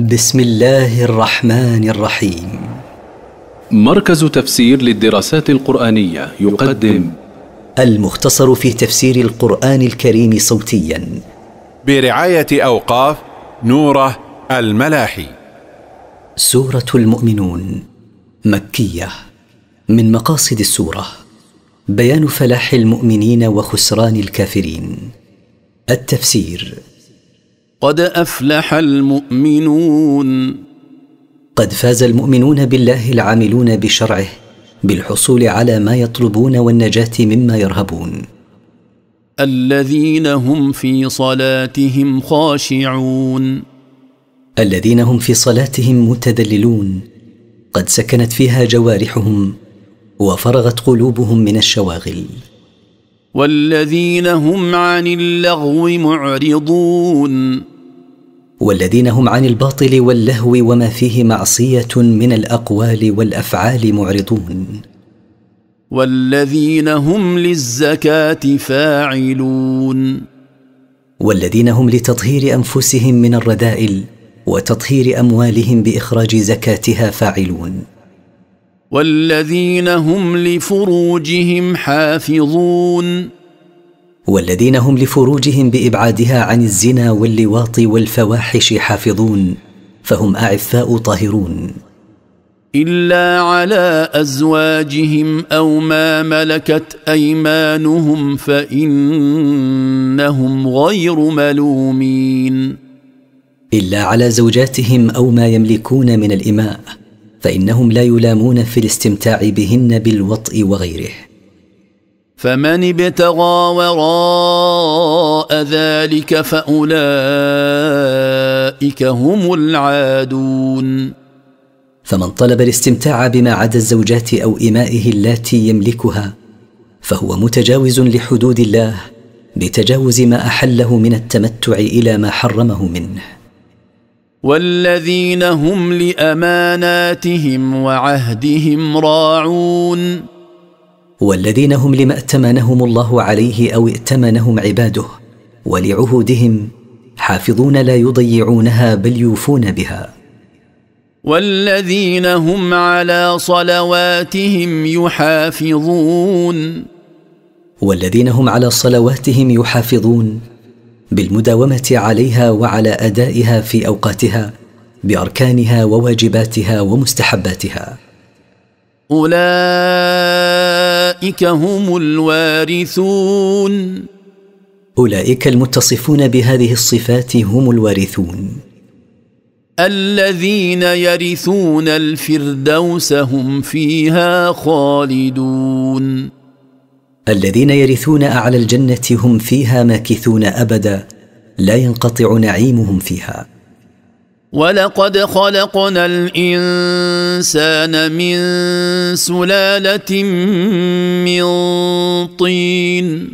بسم الله الرحمن الرحيم. مركز تفسير للدراسات القرآنية يقدم المختصر في تفسير القرآن الكريم صوتيا برعاية أوقاف نوره الملاحي. سورة المؤمنون مكية. من مقاصد السورة بيان فلاح المؤمنين وخسران الكافرين. التفسير: قد أفلح المؤمنون. قد فاز المؤمنون بالله العاملون بشرعه بالحصول على ما يطلبون والنجاة مما يرهبون. الذين هم في صلاتهم خاشعون. الذين هم في صلاتهم متذللون، قد سكنت فيها جوارحهم وفرغت قلوبهم من الشواغل. والذين هم عن اللغو معرضون. والذين هم عن الباطل واللهو وما فيه معصية من الأقوال والأفعال معرضون. والذين هم للزكاة فاعلون. والذين هم لتطهير أنفسهم من الرذائل وتطهير أموالهم بإخراج زكاتها فاعلون. والذين هم لفروجهم حافظون. والذين هم لفروجهم بإبعادها عن الزنا واللواط والفواحش حافظون، فهم أعفاء طاهرون. إلا على أزواجهم أو ما ملكت أيمانهم فإنهم غير ملومين. إلا على زوجاتهم أو ما يملكون من الإماء، فإنهم لا يلامون في الاستمتاع بهن بالوطء وغيره. فمن ابتغى وراء ذلك فأولئك هم العادون. فمن طلب الاستمتاع بما عدا الزوجات أو إمائه اللاتي يملكها فهو متجاوز لحدود الله بتجاوز ما أحله من التمتع إلى ما حرمه منه. والذين هم لأماناتهم وعهدهم راعون. والذين هم لما ائتمنهم الله عليه أو ائتمنهم عباده ولعهودهم حافظون، لا يضيعونها بل يوفون بها. والذين هم على صلواتهم يحافظون. والذين هم على صلواتهم يحافظون بالمداومة عليها وعلى أدائها في أوقاتها بأركانها وواجباتها ومستحباتها. أولئك هم الوارثون. أولئك المتصفون بهذه الصفات هم الوارثون. الذين يرثون الفردوس هم فيها خالدون. الذين يرثون أعلى الجنة هم فيها ماكثون أبدا، لا ينقطع نعيمهم فيها. ولقد خلقنا الإنسان من سلالة من طين.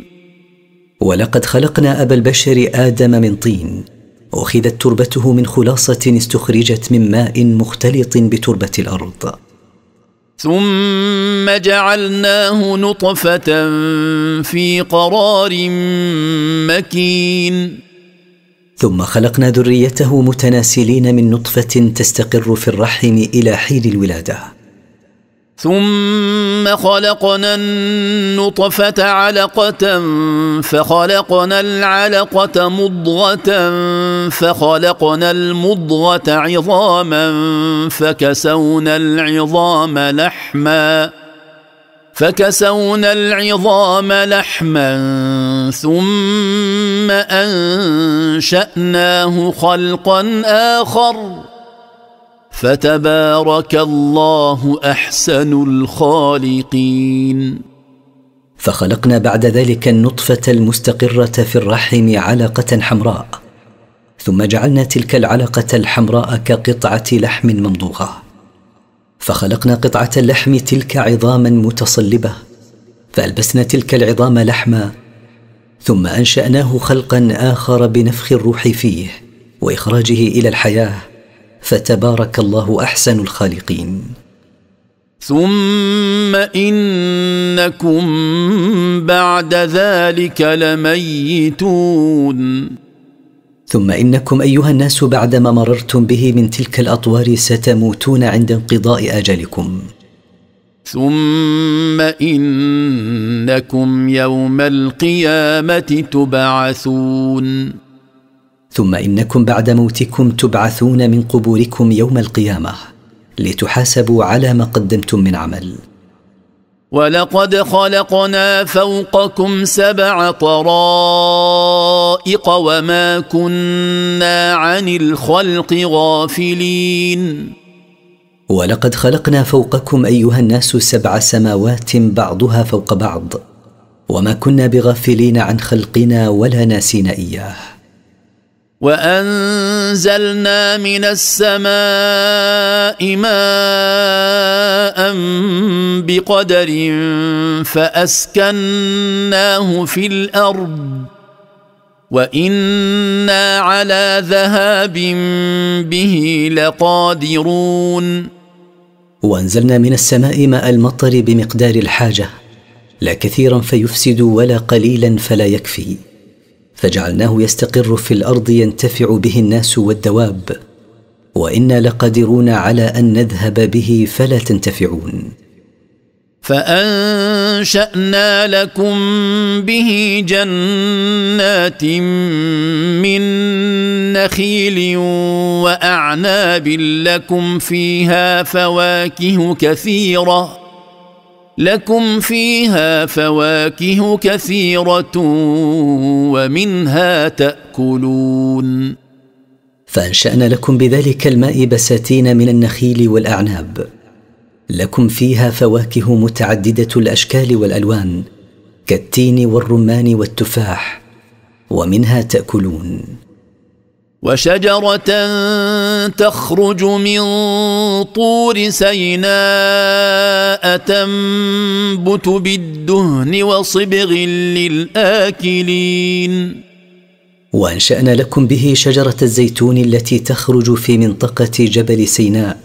ولقد خلقنا أبا البشر آدم من طين، أخذت تربته من خلاصة استخرجت من ماء مختلط بتربة الأرض. ثم جعلناه نطفة في قرار مكين. ثم خلقنا ذريته متناسلين من نطفة تستقر في الرحم إلى حين الولادة. ثم خلقنا النطفة علقة فخلقنا العلقة مضغة فخلقنا المضغة عظاما فكسونا العظام لحما ثم أنشأناه خلقا آخر فتبارك الله أحسن الخالقين. فخلقنا بعد ذلك النطفة المستقرة في الرحم علقة حمراء، ثم جعلنا تلك العلقة الحمراء كقطعة لحم ممضوغة، فخلقنا قطعة اللحم تلك عظاما متصلبة، فألبسنا تلك العظام لحما، ثم أنشأناه خلقا آخر بنفخ الروح فيه وإخراجه إلى الحياة، فتبارك الله أحسن الخالقين. ثم إنكم بعد ذلك لميتون. ثم إنكم أيها الناس بعدما مررتم به من تلك الأطوار ستموتون عند انقضاء أجلكم. ثم إنكم يوم القيامة تبعثون. ثم إنكم بعد موتكم تبعثون من قبوركم يوم القيامة لتحاسبوا على ما قدمتم من عمل. ولقد خلقنا فوقكم 7 طرائق وما كنا عن الخلق غافلين. ولقد خلقنا فوقكم أيها الناس 7 سماوات بعضها فوق بعض وما كنا بغافلين عن خلقنا ولا ناسين إياه. وأنزلنا من السماء ماء بقدر فأسكناه في الأرض وإنا على ذهاب به لقادرون. وأنزلنا من السماء ماء المطر بمقدار الحاجة، لا كثيرا فيفسد ولا قليلا فلا يكفي، فجعلناه يستقر في الأرض ينتفع به الناس والدواب، وإنا لقادرون على أن نذهب به فلا تنتفعون. فأنشأنا لكم به جنات من نخيل وأعناب لكم فيها فواكه كثيرة ومنها تأكلون. فأنشأنا لكم بذلك الماء بساتين من النخيل والأعناب، لكم فيها فواكه متعددة الأشكال والألوان كالتين والرمان والتفاح، ومنها تأكلون. وشجرة تخرج من طور سيناء تنبت بالدهن وصبغ للآكلين. وأنشأنا لكم به شجرة الزيتون التي تخرج في منطقة جبل سيناء،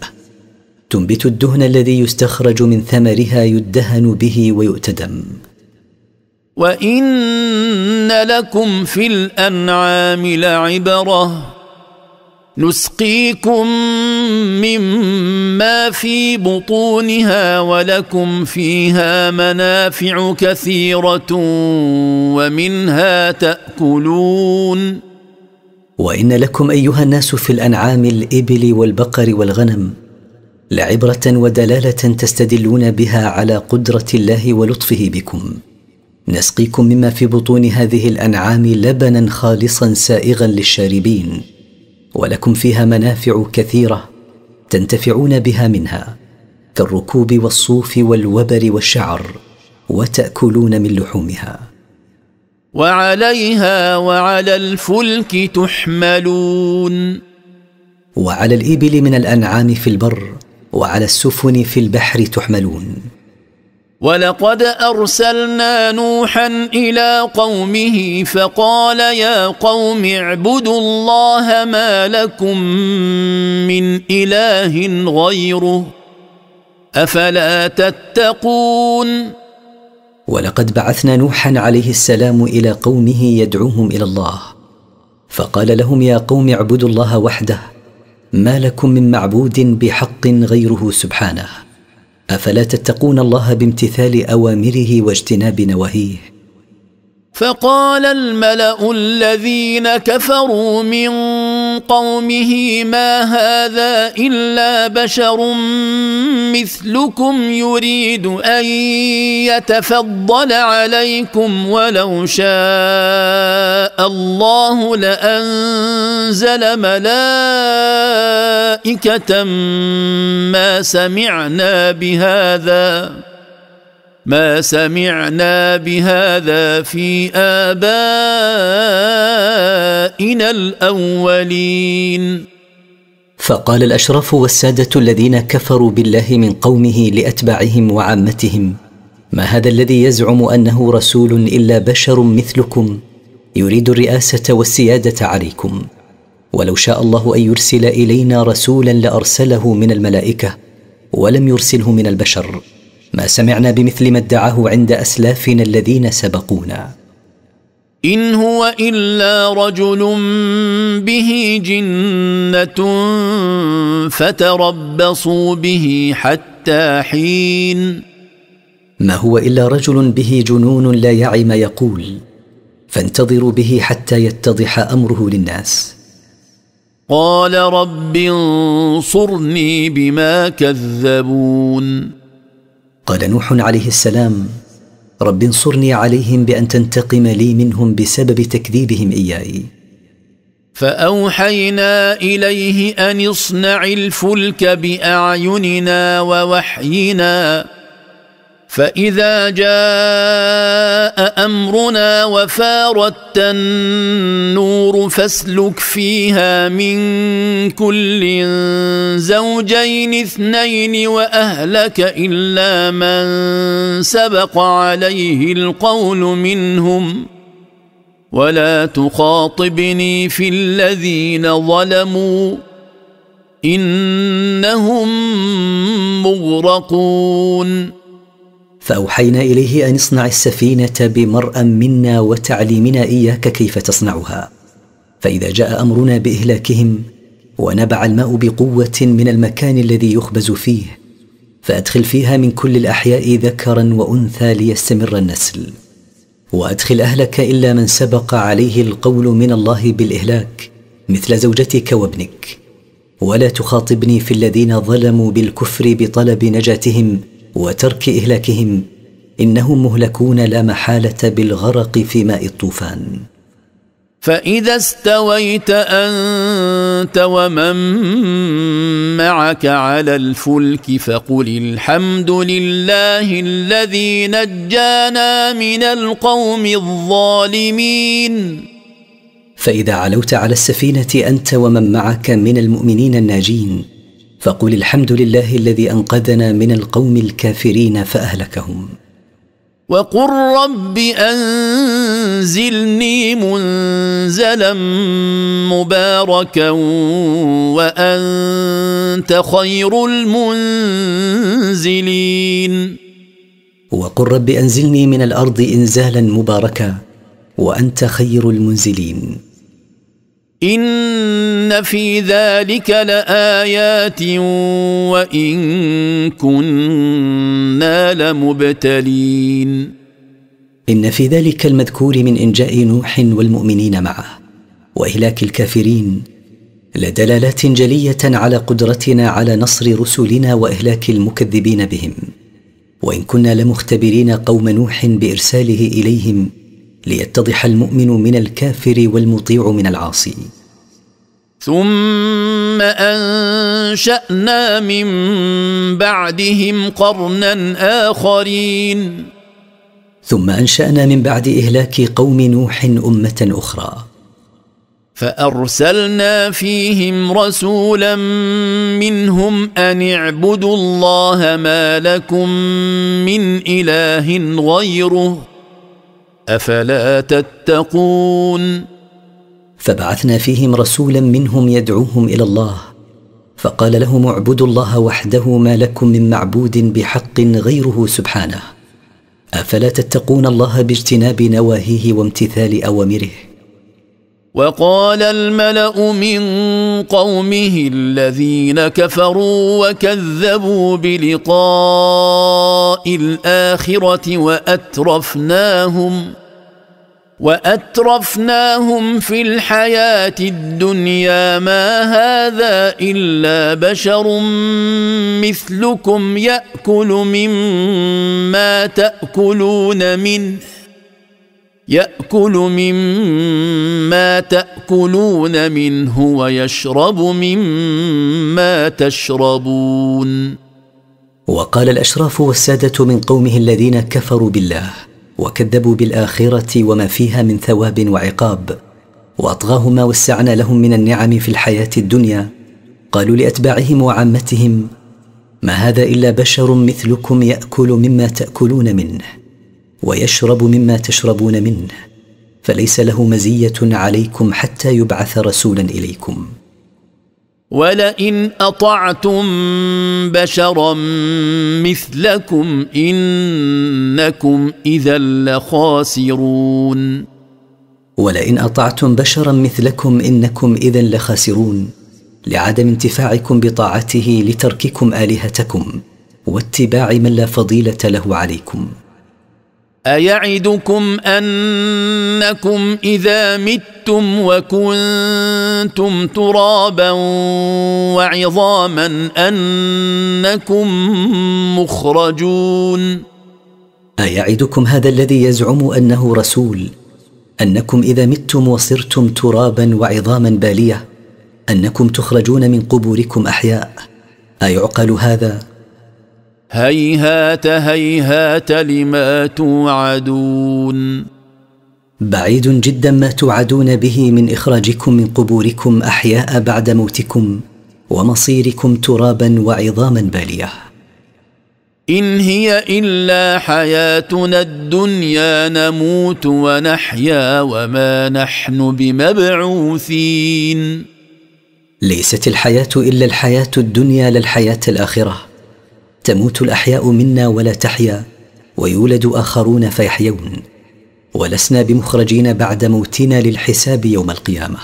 تنبت الدهن الذي يستخرج من ثمرها يدهن به ويؤتدم. وإن لكم في الأنعام لعبرة نسقيكم مما في بطونها ولكم فيها منافع كثيرة ومنها تأكلون. وإن لكم أيها الناس في الأنعام الإبل والبقر والغنم لعبرة ودلالة تستدلون بها على قدرة الله ولطفه بكم. نسقيكم مما في بطون هذه الأنعام لبنا خالصا سائغا للشاربين، ولكم فيها منافع كثيرة تنتفعون بها منها كالركوب والصوف والوبر والشعر، وتأكلون من لحومها. وعليها وعلى الفلك تحملون. وعلى الإبل من الأنعام في البر، وعلى السفن في البحر تحملون. ولقد أرسلنا نوحا إلى قومه فقال يا قوم اعبدوا الله ما لكم من إله غيره أفلا تتقون. ولقد بعثنا نوحا عليه السلام إلى قومه يدعوهم إلى الله، فقال لهم يا قوم اعبدوا الله وحده ما لكم من معبود بحق غيره سبحانه، أفلا تتقون الله بامتثال أوامره واجتناب نواهيه. فقال الملأ الذين كفروا من قومه ما هذا إلا بشر مثلكم يريد أن يتفضل عليكم ولو شاء الله لأنزل ملائكة ما سمعنا بهذا في آبائنا الأولين. فقال الأشراف والسادة الذين كفروا بالله من قومه لأتباعهم وعامتهم ما هذا الذي يزعم أنه رسول إلا بشر مثلكم يريد الرئاسة والسيادة عليكم، ولو شاء الله أن يرسل إلينا رسولا لأرسله من الملائكة ولم يرسله من البشر، ما سمعنا بمثل ما ادعاه عند أسلافنا الذين سبقونا. إن هو إلا رجل به جنة فتربصوا به حتى حين. ما هو إلا رجل به جنون لا يعي ما يقول، فانتظروا به حتى يتضح أمره للناس. قال رب انصرني بما كذبون. قال نوح عليه السلام: رب انصرني عليهم بأن تنتقم لي منهم بسبب تكذيبهم إياي. فأوحينا إليه أن اصنع الفلك بأعيننا ووحينا، فإذا جاء أمرنا وفارت النور فاسلك فيها من كل زوجين اثنين وأهلك إلا من سبق عليه القول منهم ولا تخاطبني في الذين ظلموا إنهم مغرقون. فأوحينا إليه أن اصنع السفينة بمرأ منا وتعليمنا إياك كيف تصنعها، فإذا جاء أمرنا بإهلاكهم ونبع الماء بقوة من المكان الذي يخبز فيه، فأدخل فيها من كل الأحياء ذكرا وأنثى ليستمر النسل، وأدخل أهلك إلا من سبق عليه القول من الله بالإهلاك مثل زوجتك وابنك، ولا تخاطبني في الذين ظلموا بالكفر بطلب نجاتهم وترك إهلاكهم، إنهم مهلكون لا محالة بالغرق في ماء الطوفان. فإذا استويت أنت ومن معك على الفلك فقل الحمد لله الذي نجانا من القوم الظالمين. فإذا علوت على السفينة أنت ومن معك من المؤمنين الناجين فقل الحمد لله الذي أنقذنا من القوم الكافرين فأهلكهم. وقل رب أنزلني منزلا مباركا وأنت خير المنزلين. وقل رب أنزلني من الأرض إنزالا مباركا وأنت خير المنزلين. إن في ذلك لآيات وإن كنا لمبتلين. إن في ذلك المذكور من إنجاء نوح والمؤمنين معه وإهلاك الكافرين لدلالات جلية على قدرتنا على نصر رسلنا وإهلاك المكذبين بهم، وإن كنا لمختبرين قوم نوح بإرساله إليهم ليتضح المؤمن من الكافر والمطيع من العاصي. ثم أنشأنا من بعدهم قرنا آخرين. ثم أنشأنا من بعد إهلاك قوم نوح أمة أخرى، فأرسلنا فيهم رسولا منهم أن اعبدوا الله ما لكم من إله غيره أفلا تتقون. فبعثنا فيهم رسولا منهم يدعوهم إلى الله، فقال لهم اعبدوا الله وحده ما لكم من معبود بحق غيره سبحانه أفلا تتقون الله باجتناب نواهيه وامتثال أوامره. وقال الملأ من قومه الذين كفروا وكذبوا بلقاء الآخرة وأترفناهم في الحياة الدنيا ما هذا إلا بشر مثلكم يأكل مما تأكلون منه ويشرب مما تشربون. وقال الأشراف والسادة من قومه الذين كفروا بالله وكذبوا بالآخرة وما فيها من ثواب وعقاب وأطغاهم ما وسعنا لهم من النعم في الحياة الدنيا، قالوا لأتباعهم وعامتهم ما هذا إلا بشر مثلكم يأكل مما تأكلون منه ويشرب مما تشربون منه، فليس له مزية عليكم حتى يبعث رسولا إليكم. ولئن أطعتم بشرا مثلكم إنكم إذا لخاسرون. ولئن أطعتم بشرا مثلكم إنكم إذن لخاسرون، لعدم انتفاعكم بطاعته لترككم آلهتكم واتباع من لا فضيلة له عليكم. أيعدكم أنكم إذا متم وكنتم ترابا وعظاما أنكم مخرجون؟ أيعدكم هذا الذي يزعم أنه رسول أنكم إذا متم وصرتم ترابا وعظاما بالية أنكم تخرجون من قبوركم أحياء؟ أيعقل هذا؟ هيهات هيهات لما توعدون. بعيد جدا ما توعدون به من إخراجكم من قبوركم أحياء بعد موتكم ومصيركم ترابا وعظاما بالية. إن هي إلا حياتنا الدنيا نموت ونحيا وما نحن بمبعوثين. ليست الحياة إلا الحياة الدنيا لا الحياة الآخرة. تموت الأحياء منا ولا تحيا، ويولد آخرون فيحيون، ولسنا بمخرجين بعد موتنا للحساب يوم القيامة.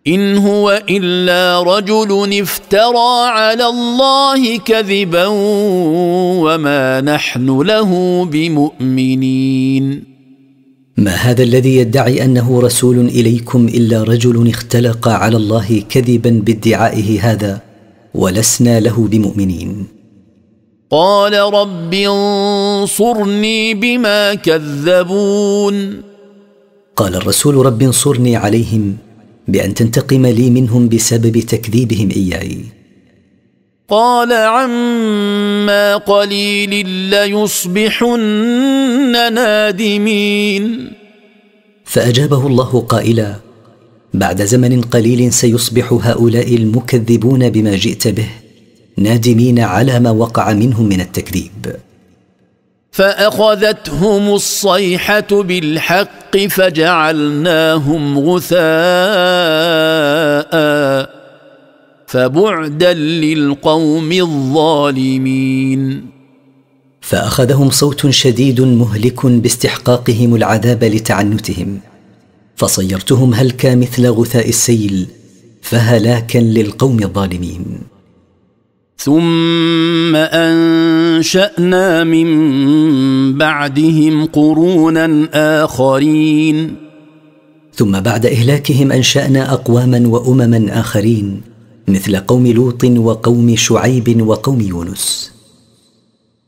إن هو إلا رجل افترى على الله كذبا وما نحن له بمؤمنين. ما هذا الذي يدعي أنه رسول إليكم إلا رجل اختلق على الله كذبا بادعائه هذا، ولسنا له بمؤمنين. قال رب انصرني بما كذبون. قال الرسول رب انصرني عليهم بأن تنتقم لي منهم بسبب تكذيبهم إياي. قال عما قليل ليصبحن نادمين. فأجابه الله قائلا: بعد زمن قليل سيصبح هؤلاء المكذبون بما جئت به نادمين على ما وقع منهم من التكذيب. فأخذتهم الصيحة بالحق فجعلناهم غثاء فبعدا للقوم الظالمين. فأخذهم صوت شديد مهلك باستحقاقهم العذاب لتعنتهم، فصيرتهم هلكا مثل غثاء السيل، فهلاكا للقوم الظالمين. ثم أنشأنا من بعدهم قرونا آخرين. ثم بعد إهلاكهم أنشأنا أقواما وأمما آخرين مثل قوم لوط وقوم شعيب وقوم يونس.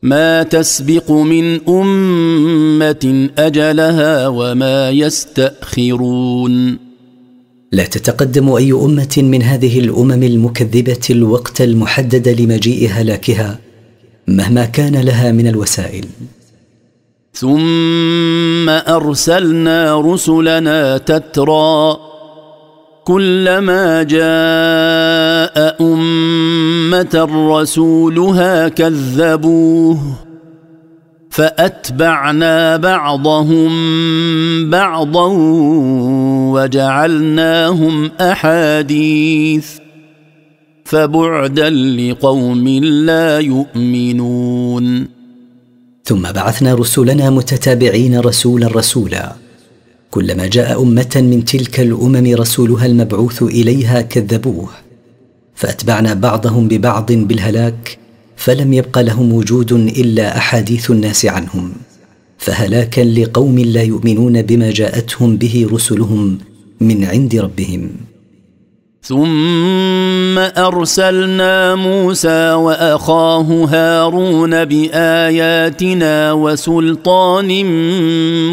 ما تسبق من أمة أجلها وما يستأخرون. لا تتقدم أي أمة من هذه الأمم المكذبة الوقت المحدد لمجيء هلاكها مهما كان لها من الوسائل. ثم أرسلنا رسلنا تترى كلما جاء أمة رسولها كذبوه فأتبعنا بعضهم بعضا وجعلناهم أحاديث فبعدا لقوم لا يؤمنون. ثم بعثنا رسلنا متتابعين رسولا كلما جاء أمة من تلك الأمم رسولها المبعوث إليها كذبوه فأتبعنا بعضهم ببعض بالهلاك فلم يبق لهم وجود إلا أحاديث الناس عنهم، فهلاكا لقوم لا يؤمنون بما جاءتهم به رسلهم من عند ربهم. ثم أرسلنا موسى وأخاه هارون بآياتنا وسلطان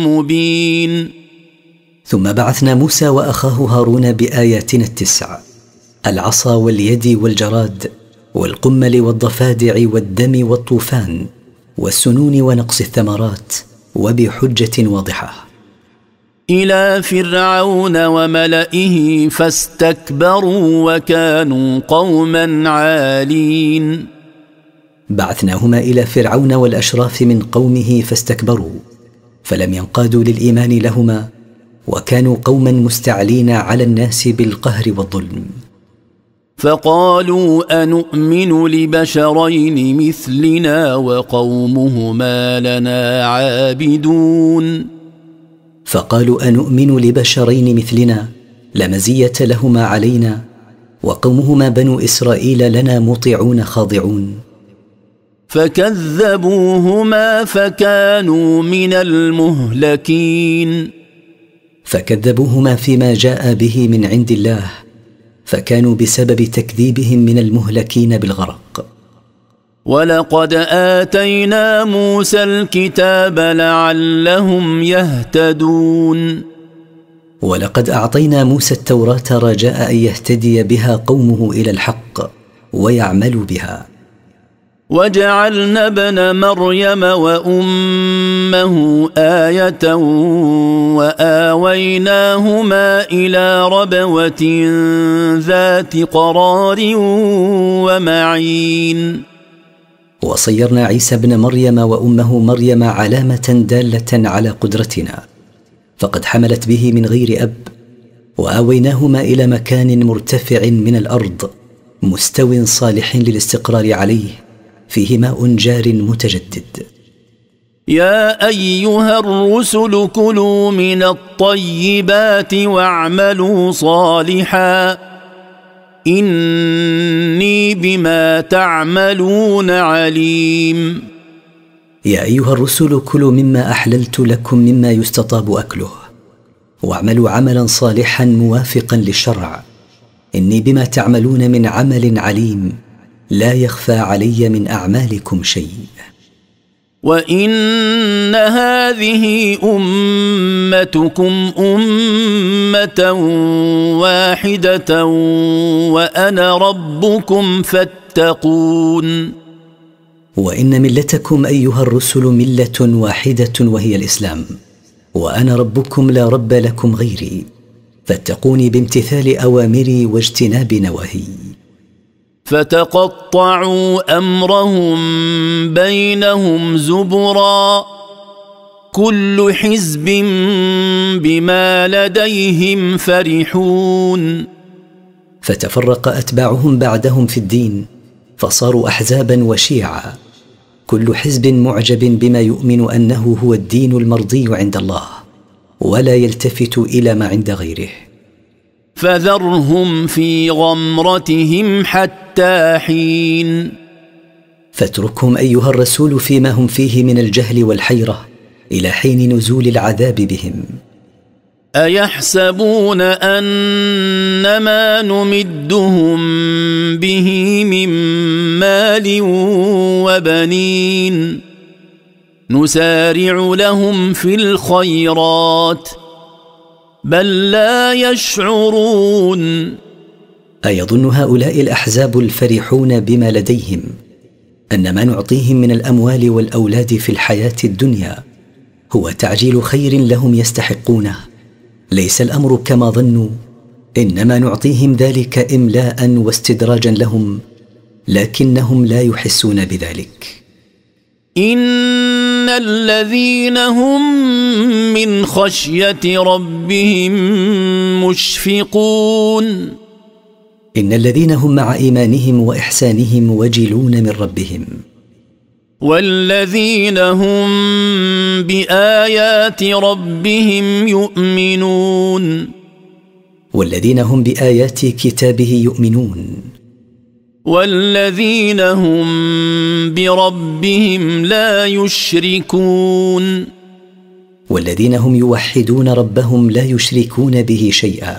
مبين. ثم بعثنا موسى وأخاه هارون بآياتنا 9، العصا واليد والجراد والقمل والضفادع والدم والطوفان والسنون ونقص الثمرات وبحجة واضحة، إلى فرعون وملئه فاستكبروا وكانوا قوما عالين. بعثناهما إلى فرعون والأشراف من قومه فاستكبروا فلم ينقادوا للإيمان لهما وكانوا قوما مستعلين على الناس بالقهر والظلم. فقالوا أنؤمن لبشرين مثلنا وقومهما لنا عابدون. فقالوا أنؤمن لبشرين مثلنا لا مزية لهما علينا وقومهما بنو إسرائيل لنا مطيعون خاضعون. فكذبوهما فكانوا من المهلكين. فكذبوهما فيما جاء به من عند الله فكانوا بسبب تكذيبهم من المهلكين بالغرق. ولقد آتينا موسى الكتاب لعلهم يهتدون. ولقد أعطينا موسى التوراة رجاء أن يهتدي بها قومه إلى الحق ويعملوا بها. وجعلنا ابن مريم وأمه آية وآويناهما إلى ربوة ذات قرار ومعين. وصيرنا عيسى ابن مريم وأمه مريم علامة دالة على قدرتنا فقد حملت به من غير أب وآويناهما إلى مكان مرتفع من الأرض مستو صالح للاستقرار عليه فيه ماء جار متجدد. يا أيها الرسل كلوا من الطيبات واعملوا صالحا إني بما تعملون عليم. يا أيها الرسل كلوا مما أحللت لكم مما يستطاب أكله واعملوا عملا صالحا موافقا للشرع إني بما تعملون من عمل عليم لا يخفى علي من أعمالكم شيء. وإن هذه أمتكم أمة واحدة وأنا ربكم فاتقون. وإن ملتكم أيها الرسل ملة واحدة وهي الإسلام وأنا ربكم لا رب لكم غيري فاتقوني بامتثال أوامري واجتناب نواهي. فتقطعوا أمرهم بينهم زبرا كل حزب بما لديهم فرحون. فتفرق أتباعهم بعدهم في الدين فصاروا أحزابا وشيعا كل حزب معجب بما يؤمن أنه هو الدين المرضي عند الله ولا يلتفت إلى ما عند غيره. فذرهم في غمرتهم حتى حين. فاتركهم أيها الرسول فيما هم فيه من الجهل والحيرة إلى حين نزول العذاب بهم. أيحسبون أن ما نمدهم به من مال وبنين نسارع لهم في الخيرات بل لا يشعرون. أيظن هؤلاء الأحزاب الفرحون بما لديهم أن ما نعطيهم من الأموال والأولاد في الحياة الدنيا هو تعجيل خير لهم يستحقونه؟ ليس الأمر كما ظنوا إنما نعطيهم ذلك إملاء واستدراجا لهم لكنهم لا يحسون بذلك. إن الذين هم من خشية ربهم مشفقون. إن الذين هم مع إيمانهم وإحسانهم وجلون من ربهم. والذين هم بآيات ربهم يؤمنون. والذين هم بآيات كتابه يؤمنون. والذين هم بربهم لا يشركون. والذين هم يوحدون ربهم لا يشركون به شيئا.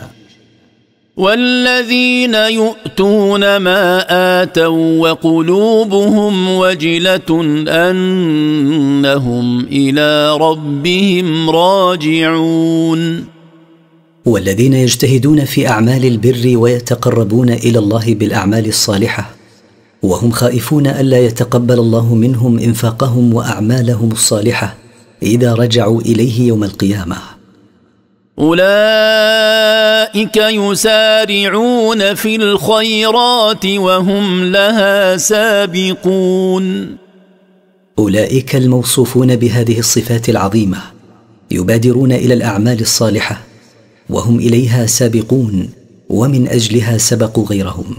والذين يؤتون ما آتوا وقلوبهم وجلة أنهم إلى ربهم راجعون. والذين يجتهدون في أعمال البر ويتقربون إلى الله بالأعمال الصالحة وهم خائفون ألا يتقبل الله منهم إنفاقهم وأعمالهم الصالحة إذا رجعوا إليه يوم القيامة. أولئك يسارعون في الخيرات وهم لها سابقون. أولئك الموصوفون بهذه الصفات العظيمة يبادرون إلى الأعمال الصالحة وهم إليها سابقون ومن أجلها سبقوا غيرهم.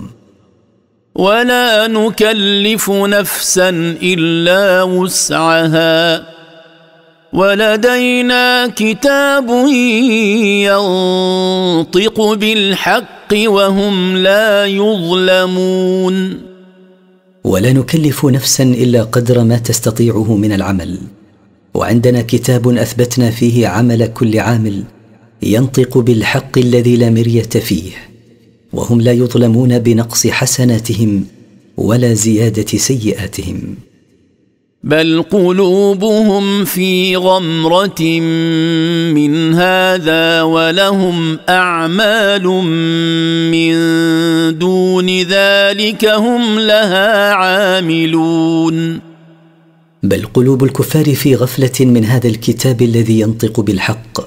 ولا نكلف نفسا إلا وسعها ولدينا كتاب ينطق بالحق وهم لا يظلمون. ولا نكلف نفسا إلا قدر ما تستطيعه من العمل، وعندنا كتاب أثبتنا فيه عمل كل عامل ينطق بالحق الذي لا مرية فيه، وهم لا يظلمون بنقص حسناتهم ولا زيادة سيئاتهم. بل قلوبهم في غمرة من هذا ولهم أعمال من دون ذلك هم لها عاملون. بل قلوب الكفار في غفلة من هذا الكتاب الذي ينطق بالحق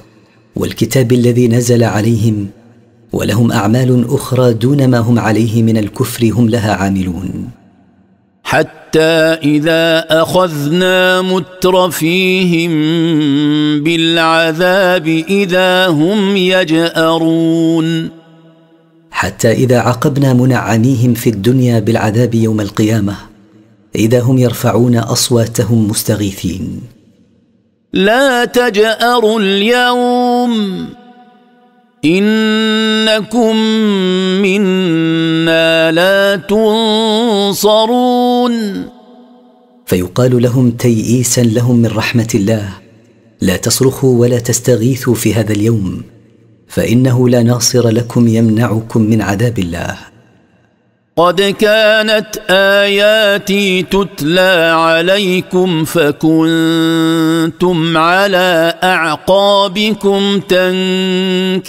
والكتاب الذي نزل عليهم، ولهم أعمال أخرى دون ما هم عليه من الكفر هم لها عاملون. حتى إذا أخذنا مترفيهم بالعذاب إذا هم يجأرون. حتى إذا عاقبنا منعميهم في الدنيا بالعذاب يوم القيامة إذا هم يرفعون أصواتهم مستغيثين. لا تجأروا اليوم إنكم منا لا تنصرون. فيقال لهم تيئيسا لهم من رحمة الله: لا تصرخوا ولا تستغيثوا في هذا اليوم، فإنه لا ناصر لكم يمنعكم من عذاب الله. قد كانت آياتي تتلى عليكم فكنتم على أعقابكم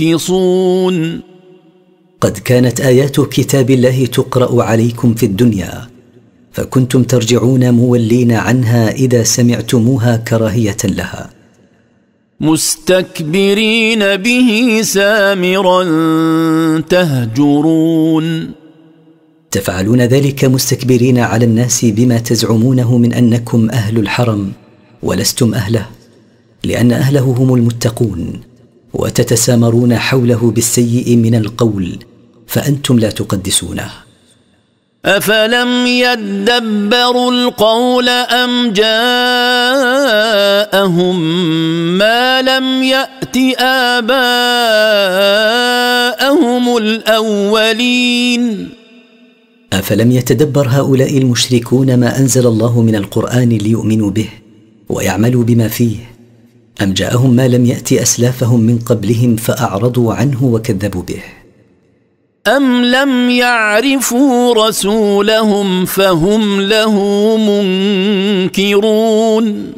تنكصون. قد كانت آيات كتاب الله تقرأ عليكم في الدنيا فكنتم ترجعون مولين عنها إذا سمعتموها كراهية لها. مستكبرين به سامرا تهجرون. تفعلون ذلك مستكبرين على الناس بما تزعمونه من أنكم أهل الحرم ولستم أهله، لأن أهله هم المتقون، وتتسامرون حوله بالسيء من القول فأنتم لا تقدسونه. أفلم يدبروا القول أم جاءهم ما لم يأت آباءهم الأولين. أفلم يتدبر هؤلاء المشركون ما أنزل الله من القرآن ليؤمنوا به ويعملوا بما فيه، أم جاءهم ما لم يأت أسلافهم من قبلهم فأعرضوا عنه وكذبوا به؟ أم لم يعرفوا رسولهم فهم له منكرون.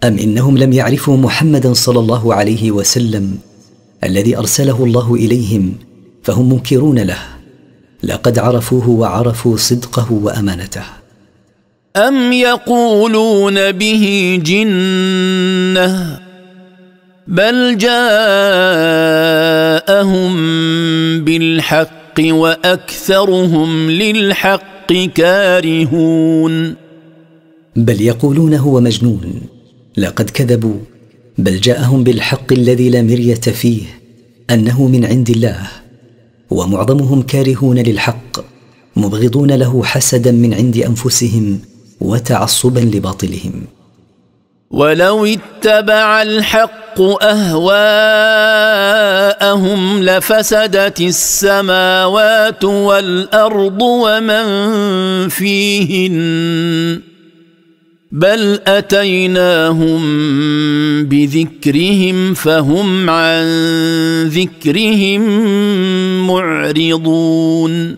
أم إنهم لم يعرفوا محمدا صلى الله عليه وسلم الذي أرسله الله إليهم فهم منكرون له، لقد عرفوه وعرفوا صدقه وأمانته. أم يقولون به جنة بل جاءهم بالحق وأكثرهم للحق كارهون. بل يقولون هو مجنون، لقد كذبوا، بل جاءهم بالحق الذي لا مرية فيه أنه من عند الله، ومعظمهم كارهون للحق مبغضون له حسدا من عند أنفسهم وتعصبا لباطلهم. ولو اتبع الحق أهواءهم لفسدت السماوات والأرض ومن فيهن بل أتيناهم بذكرهم فهم عن ذكرهم معرضون.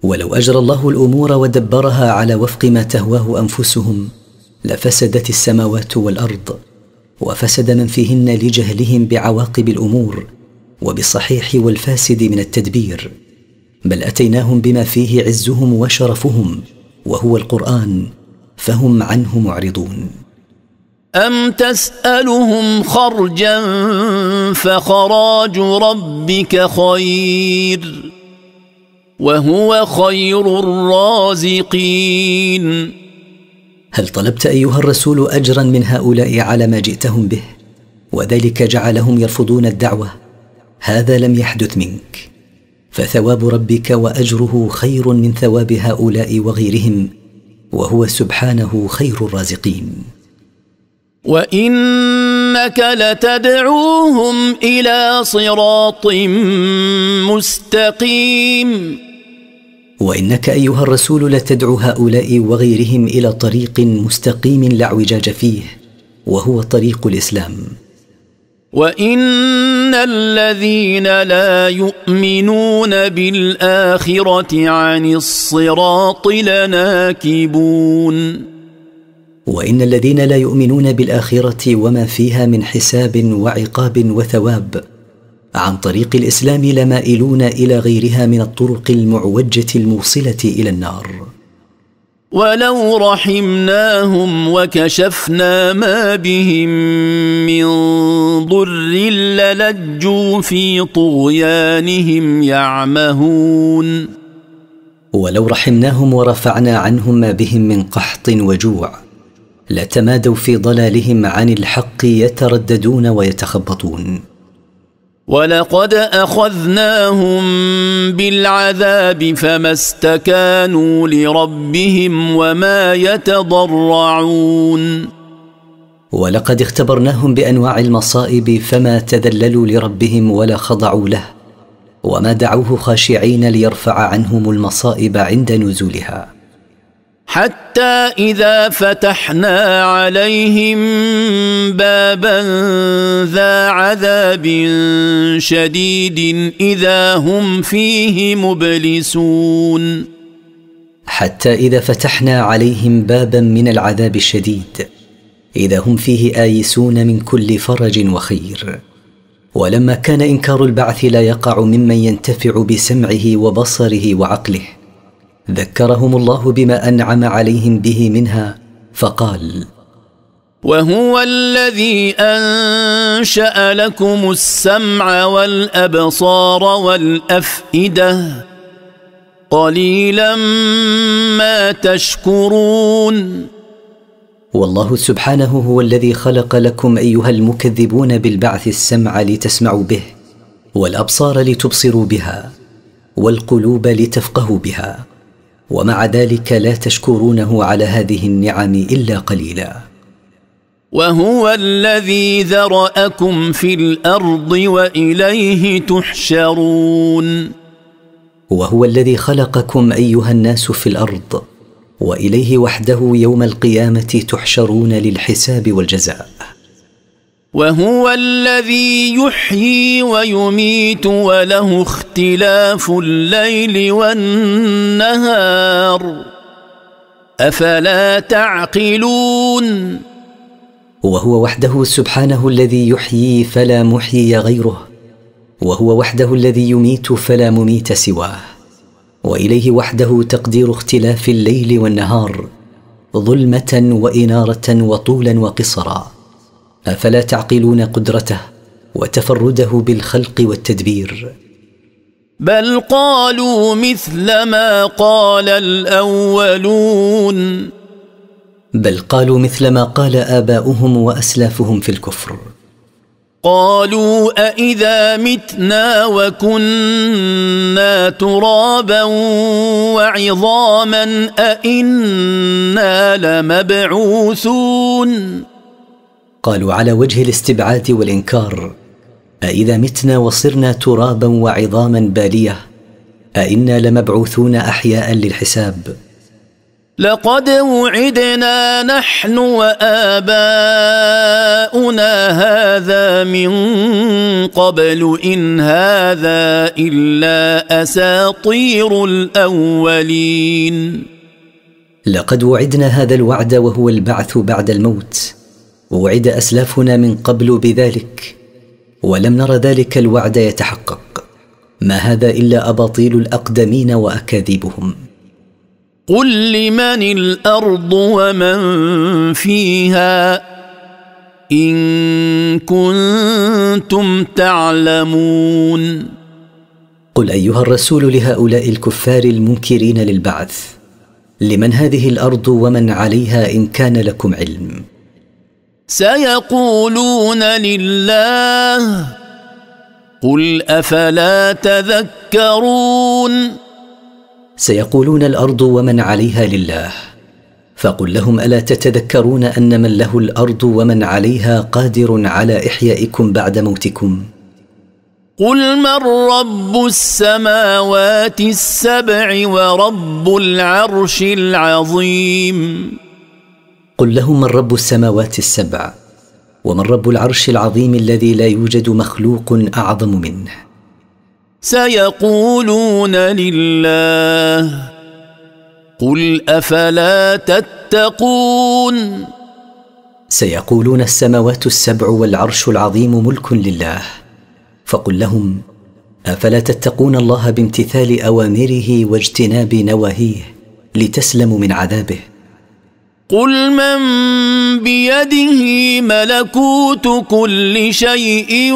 ولو أجرى الله الأمور ودبرها على وفق ما تهواه أنفسهم لفسدت السماوات والأرض، وفسد من فيهن لجهلهم بعواقب الأمور وبالصحيح والفاسد من التدبير، بل أتيناهم بما فيه عزهم وشرفهم وهو القرآن فهم عنه معرضون. أم تسألهم خرجا فخراج ربك خير وهو خير الرازقين. هل طلبت أيها الرسول أجرا من هؤلاء على ما جئتهم به وذلك جعلهم يرفضون الدعوة؟ هذا لم يحدث منك، فثواب ربك وأجره خير من ثواب هؤلاء وغيرهم، وهو سبحانه خير الرازقين. وإنك لتدعوهم إلى صراط مستقيم. وإنك أيها الرسول لتدعو هؤلاء وغيرهم إلى طريق مستقيم لا اعوجاج فيه، وهو طريق الإسلام. وإن الذين لا يؤمنون بالآخرة عن الصراط لناكبون. وإن الذين لا يؤمنون بالآخرة وما فيها من حساب وعقاب وثواب عن طريق الإسلام لمائلون إلى غيرها من الطرق المعوجة الموصلة إلى النار. ولو رحمناهم وكشفنا ما بهم من ضر للجوا في طغيانهم يعمهون. ولو رحمناهم ورفعنا عنهم ما بهم من قحط وجوع لتمادوا في ضلالهم عن الحق يترددون ويتخبطون. ولقد أخذناهم بالعذاب فما استكانوا لربهم وما يتضرعون. ولقد اختبرناهم بأنواع المصائب فما تذللوا لربهم ولا خضعوا له، وما دعوه خاشعين ليرفع عنهم المصائب عند نزولها. حتى إذا فتحنا عليهم بابا ذا عذاب شديد إذا هم فيه مبلسون. حتى إذا فتحنا عليهم بابا من العذاب الشديد إذا هم فيه آيسون من كل فرج وخير. ولما كان إنكار البعث لا يقع ممن ينتفع بسمعه وبصره وعقله ذكرهم الله بما أنعم عليهم به منها فقال: وهو الذي أنشأ لكم السمع والأبصار والأفئدة قليلا ما تشكرون. والله سبحانه هو الذي خلق لكم أيها المكذبون بالبعث السمع لتسمعوا به، والأبصار لتبصروا بها، والقلوب لتفقهوا بها، ومع ذلك لا تشكرونه على هذه النعم إلا قليلا. وهو الذي ذرأكم في الأرض وإليه تحشرون. وهو الذي خلقكم أيها الناس في الأرض وإليه وحده يوم القيامة تحشرون للحساب والجزاء. وهو الذي يحيي ويميت وله اختلاف الليل والنهار أفلا تعقلون. وهو وحده سبحانه الذي يحيي فلا محيي غيره، وهو وحده الذي يميت فلا مميت سواه، وإليه وحده تقدير اختلاف الليل والنهار ظلمة وإنارة وطولا وقصرا. أفلا تعقلون قدرته وتفرده بالخلق والتدبير؟ بل قالوا مثل ما قال الأولون. بل قالوا مثل ما قال آباؤهم وأسلافهم في الكفر. قالوا أإذا متنا وكنا ترابا وعظاما أإنا لمبعوثون. قالوا على وجه الاستبعاد والإنكار: أإذا متنا وصرنا ترابا وعظاما بالية أإنا لمبعوثون أحياء للحساب. لقد وعدنا نحن وآباؤنا هذا من قبل إن هذا إلا أساطير الأولين. لقد وعدنا هذا الوعد وهو البعث بعد الموت، ووعد أسلافنا من قبل بذلك ولم نر ذلك الوعد يتحقق، ما هذا إلا أباطيل الأقدمين وأكاذيبهم. قل لمن الأرض ومن فيها إن كنتم تعلمون. قل أيها الرسول لهؤلاء الكفار المنكرين للبعث: لمن هذه الأرض ومن عليها إن كان لكم علم؟ سيقولون لله قل أفلا تذكرون. سيقولون الأرض ومن عليها لله، فقل لهم: ألا تتذكرون أن من له الأرض ومن عليها قادر على إحيائكم بعد موتكم؟ قل من رب السماوات السبع ورب العرش العظيم. قل لهم: من رب السماوات السبع ومن رب العرش العظيم الذي لا يوجد مخلوق أعظم منه. سيقولون لله قل أفلا تتقون. سيقولون: السماوات السبع والعرش العظيم ملك لله. فقل لهم: أفلا تتقون الله بامتثال أوامره واجتناب نواهيه لتسلموا من عذابه؟ قل من بيده ملكوت كل شيء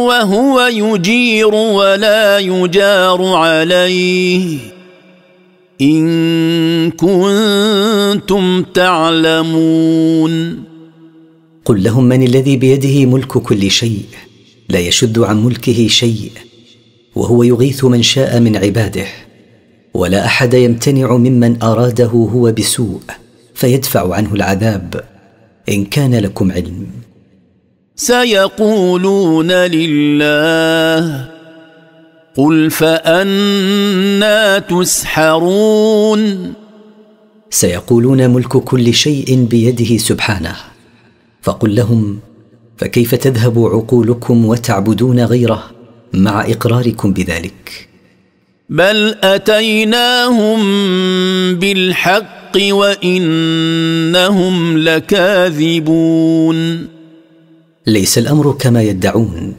وهو يجير ولا يجار عليه إن كنتم تعلمون. قل لهم: من الذي بيده ملك كل شيء لا يشد عن ملكه شيء، وهو يغيث من شاء من عباده، ولا أحد يمتنع ممن أراده هو بسوء فيدفع عنه العذاب، إن كان لكم علم. سيقولون لله قل فأنى تسحرون. سيقولون: ملك كل شيء بيده سبحانه. فقل لهم: فكيف تذهب عقولكم وتعبدون غيره مع إقراركم بذلك؟ بل أتيناهم بالحق وإنهم لكاذبون. ليس الأمر كما يدعون،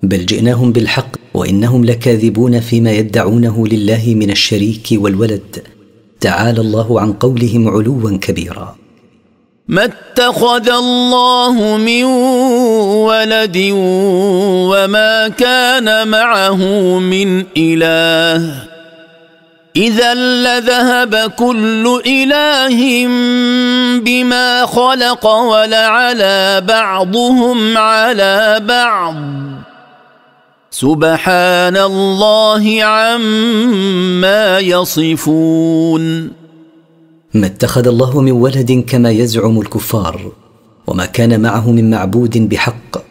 بل جئناهم بالحق وإنهم لكاذبون فيما يدعونه لله من الشريك والولد، تعالى الله عن قولهم علوا كبيرا. ما اتخذ الله من ولد وما كان معه من إله إذا لذهب كل إله بما خلق ولعلى بعضهم على بعض سبحان الله عما يصفون. ما اتخذ الله من ولد كما يزعم الكفار، وما كان معه من معبود بحق،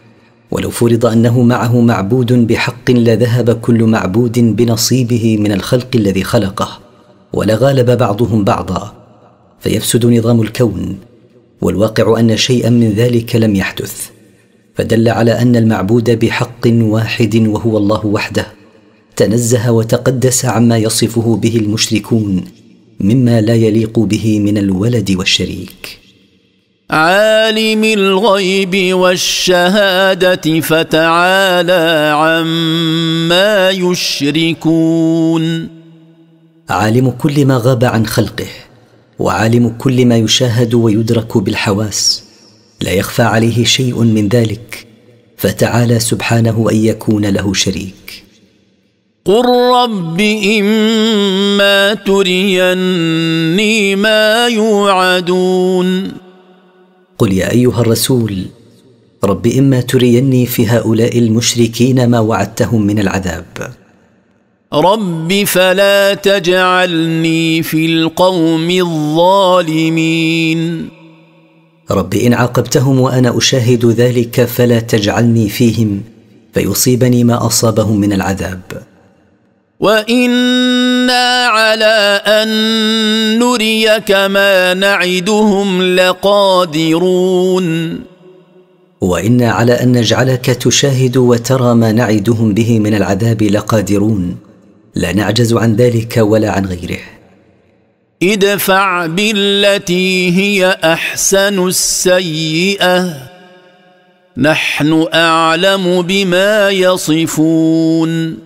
ولو فرض أنه معه معبود بحق لذهب كل معبود بنصيبه من الخلق الذي خلقه، ولغالب بعضهم بعضا فيفسد نظام الكون، والواقع أن شيئا من ذلك لم يحدث، فدل على أن المعبود بحق واحد وهو الله وحده تنزه وتقدس عما يصفه به المشركون مما لا يليق به من الولد والشريك. عالم الغيب والشهادة فتعالى عما يشركون. عالم كل ما غاب عن خلقه، وعالم كل ما يشاهد ويدرك بالحواس، لا يخفى عليه شيء من ذلك، فتعالى سبحانه أن يكون له شريك. قل رب إما تريني ما يوعدون. قل يا أيها الرسول: رب إما تريني في هؤلاء المشركين ما وعدتهم من العذاب. رب فلا تجعلني في القوم الظالمين. رب إن عاقبتهم وأنا أشاهد ذلك فلا تجعلني فيهم فيصيبني ما أصابهم من العذاب. وإنا على أن نريك ما نعدهم لقادرون. وإنا على أن نجعلك تشاهد وترى ما نعدهم به من العذاب لقادرون، لا نعجز عن ذلك ولا عن غيره. ادفع بالتي هي أحسن السيئة نحن أعلم بما يصفون.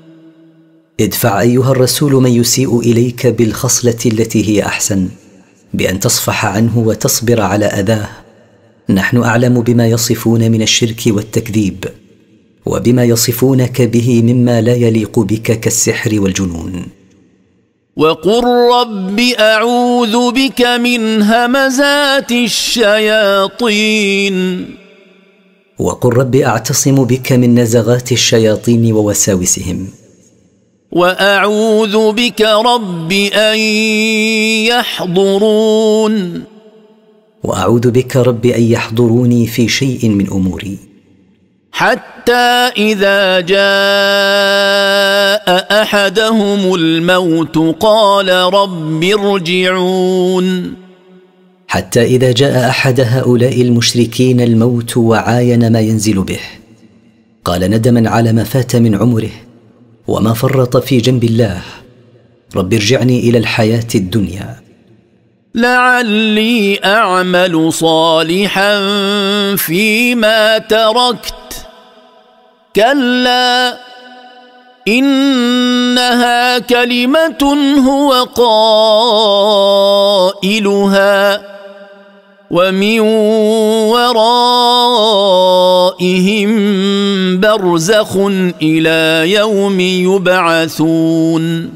ادفع أيها الرسول من يسيء إليك بالخصلة التي هي أحسن، بأن تصفح عنه وتصبر على أذاه، نحن أعلم بما يصفون من الشرك والتكذيب، وبما يصفونك به مما لا يليق بك كالسحر والجنون. وقل رب أعوذ بك من همزات الشياطين. وقل رب أعتصم بك من نزغات الشياطين ووساوسهم. وأعوذ بك رب أن يحضرون. وأعوذ بك رب أن يحضروني في شيء من أموري. حتى إذا جاء أحدهم الموت قال رب ارجعون. حتى إذا جاء أحد هؤلاء المشركين الموت وعاين ما ينزل به قال ندما على ما فات من عمره وما فرط في جنب الله: رب ارجعني إلى الحياة الدنيا لعلي أعمل صالحا فيما تركت. كلا إنها كلمة هو قائلها ومن ورائهم برزخ إلى يوم يبعثون.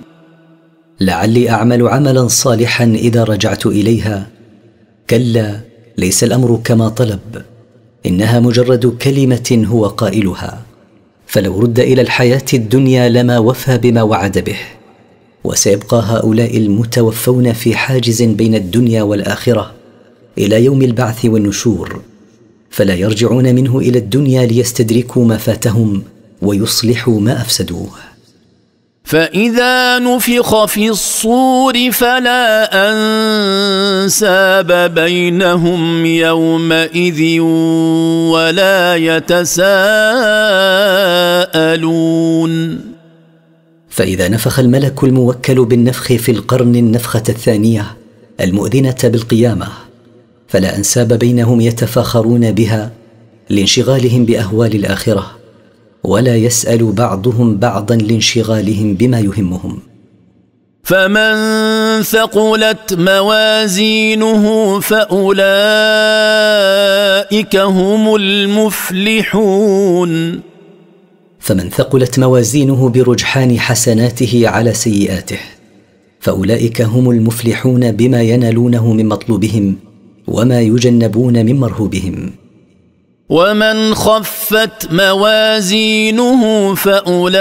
لعلي أعمل عملا صالحا إذا رجعت إليها. كلا، ليس الأمر كما طلب، إنها مجرد كلمة هو قائلها، فلو رد إلى الحياة الدنيا لما وفى بما وعد به. وسيبقى هؤلاء المتوفون في حاجز بين الدنيا والآخرة إلى يوم البعث والنشور، فلا يرجعون منه إلى الدنيا ليستدركوا ما فاتهم ويصلحوا ما أفسدوه. فإذا نفخ في الصور فلا أنساب بينهم يومئذ ولا يتساءلون. فإذا نفخ الملك الموكل بالنفخ في القرن النفخة الثانية المؤذنة بالقيامة فلا أنساب بينهم يتفاخرون بها لانشغالهم بأهوال الآخرة، ولا يسأل بعضهم بعضا لانشغالهم بما يهمهم. فمن ثقلت موازينه فأولئك هم المفلحون. فمن ثقلت موازينه برجحان حسناته على سيئاته فأولئك هم المفلحون بما ينالونه من مطلوبهم وما يجنبون من مرهوبهم. ومن خفت موازينه فأولئك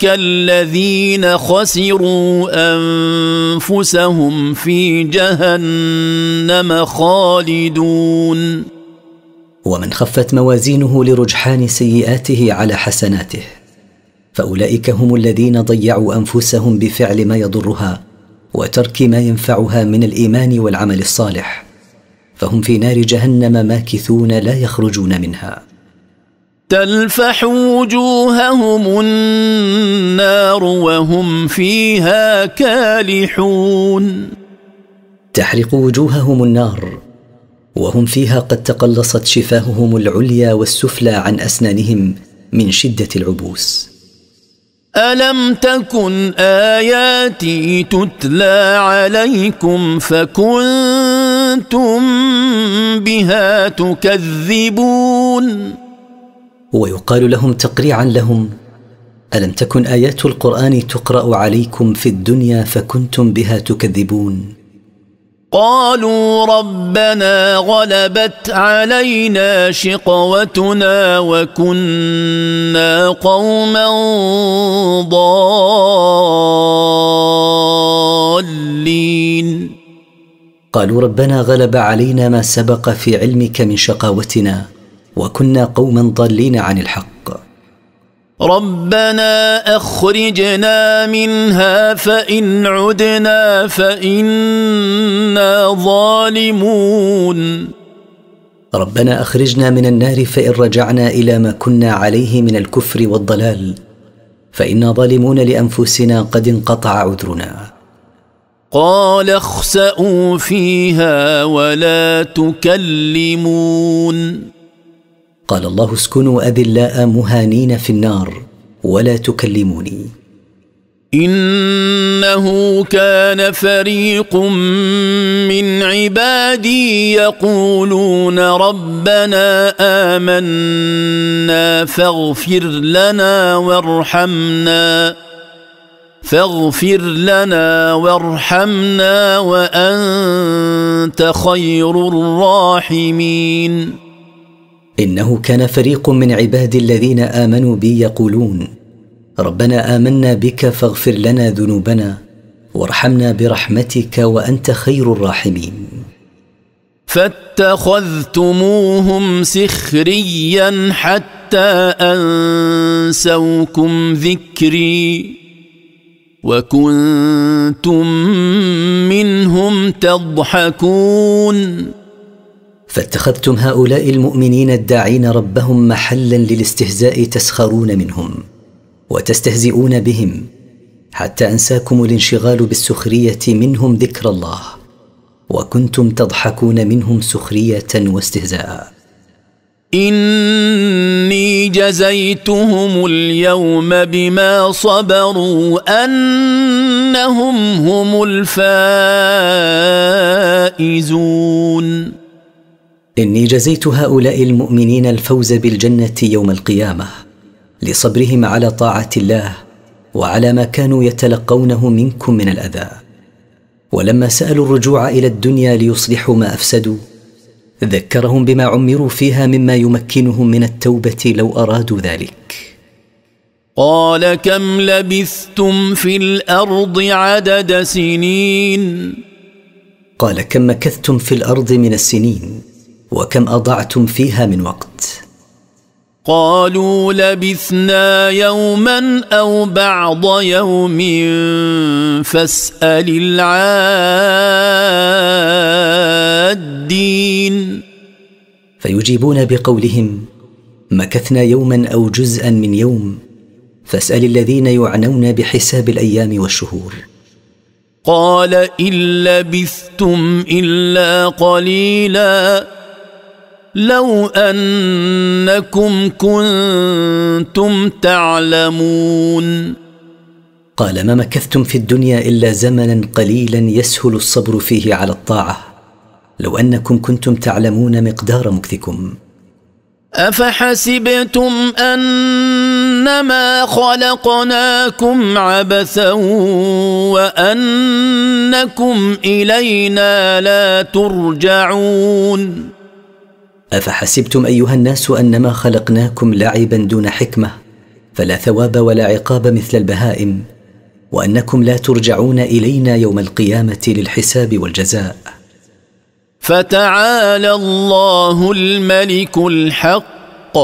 الذين خسروا أنفسهم في جهنم خالدون. ومن خفت موازينه لرجحان سيئاته على حسناته فأولئك هم الذين ضيعوا أنفسهم بفعل ما يضرها وترك ما ينفعها من الإيمان والعمل الصالح، فهم في نار جهنم ماكثون لا يخرجون منها. تلفح وجوههم النار وهم فيها كالحون. تحرق وجوههم النار وهم فيها قد تقلصت شفاههم العليا والسفلى عن أسنانهم من شدة العبوس. ألم تكن آياتي تتلى عليكم فكنتم بها تكذبون. ويقال لهم تقريعا لهم: ألم تكن آيات القرآن تقرأ عليكم في الدنيا فكنتم بها تكذبون؟ قالوا ربنا غلبت علينا شقوتنا وكنا قوما ضالين. قالوا ربنا غلب علينا ما سبق في علمك من شقاوتنا وكنا قوما ضالين عن الحق. ربنا أخرجنا منها فإن عدنا فإنا ظالمون. ربنا أخرجنا من النار فإن رجعنا إلى ما كنا عليه من الكفر والضلال فإنا ظالمون لأنفسنا قد انقطع عذرنا. قال اخسئوا فيها ولا تكلمون. قال الله اسكنوا أذلاء مهانين في النار ولا تكلموني. إنه كان فريق من عبادي يقولون ربنا آمنا فاغفر لنا وارحمنا وأنت خير الراحمين. إنه كان فريق من عبادي الذين آمنوا بي يقولون ربنا آمنا بك فاغفر لنا ذنوبنا وارحمنا برحمتك وأنت خير الراحمين. فاتخذتموهم سخريا حتى أنسوكم ذكري وكنتم منهم تضحكون. فاتخذتم هؤلاء المؤمنين الداعين ربهم محلا للاستهزاء تسخرون منهم وتستهزئون بهم حتى أنساكم الانشغال بالسخرية منهم ذكر الله وكنتم تضحكون منهم سخرية واستهزاء. إني جزيتهم اليوم بما صبروا أنهم هم الفائزون. إني جزيت هؤلاء المؤمنين الفوز بالجنة يوم القيامة لصبرهم على طاعة الله وعلى ما كانوا يتلقونه منكم من الأذى. ولما سألوا الرجوع إلى الدنيا ليصلحوا ما أفسدوا ذكرهم بما عمروا فيها مما يمكنهم من التوبة لو أرادوا ذلك. قال كم لبثتم في الأرض عدد سنين؟ قال كم مكثتم في الأرض من السنين وكم أضعتم فيها من وقت؟ قالوا لبثنا يوما أو بعض يوم فاسأل العادين. فيجيبون بقولهم مكثنا يوما أو جزءا من يوم فاسأل الذين يعنون بحساب الأيام والشهور. قال إن لبثتم إلا قليلا لو أنكم كنتم تعلمون. قال ما مكثتم في الدنيا إلا زمنا قليلا يسهل الصبر فيه على الطاعة لو أنكم كنتم تعلمون مقدار مكثكم. أفحسبتم أنما خلقناكم عبثا وأنكم إلينا لا ترجعون. أفحسبتم أيها الناس أنما خلقناكم لعبا دون حكمة فلا ثواب ولا عقاب مثل البهائم وأنكم لا ترجعون إلينا يوم القيامة للحساب والجزاء. فتعالى الله الملك الحق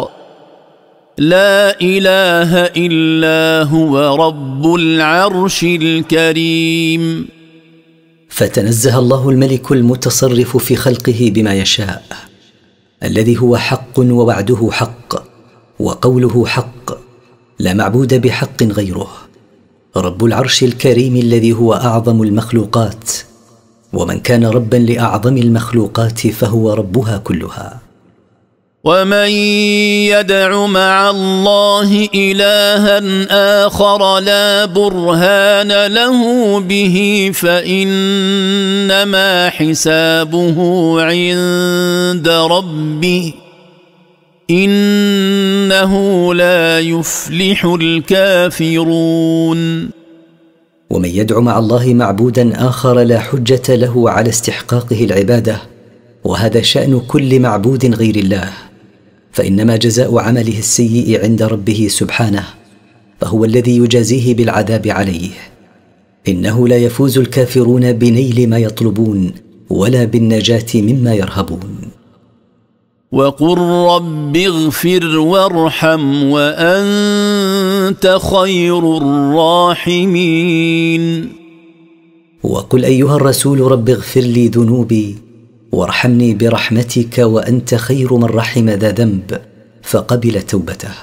لا إله إلا هو رب العرش الكريم. فتنزه الله الملك المتصرف في خلقه بما يشاء الذي هو حق ووعده حق وقوله حق لا معبود بحق غيره رب العرش الكريم الذي هو أعظم المخلوقات ومن كان ربا لأعظم المخلوقات فهو ربها كلها. ومن يدع مع الله إلها آخر لا برهان له به فإنما حسابه عند ربه إنه لا يفلح الكافرون. ومن يدع مع الله معبودا آخر لا حجة له على استحقاقه العبادة وهذا شأن كل معبود غير الله فإنما جزاء عمله السيء عند ربه سبحانه فهو الذي يجازيه بالعذاب عليه. إنه لا يفوز الكافرون بنيل ما يطلبون ولا بالنجاة مما يرهبون. وقل رب اغفر وارحم وأنت خير الراحمين. وقل أيها الرسول رب اغفر لي ذنوبي وارحمني برحمتك وأنت خير من رحم ذا ذنب فقبل توبته.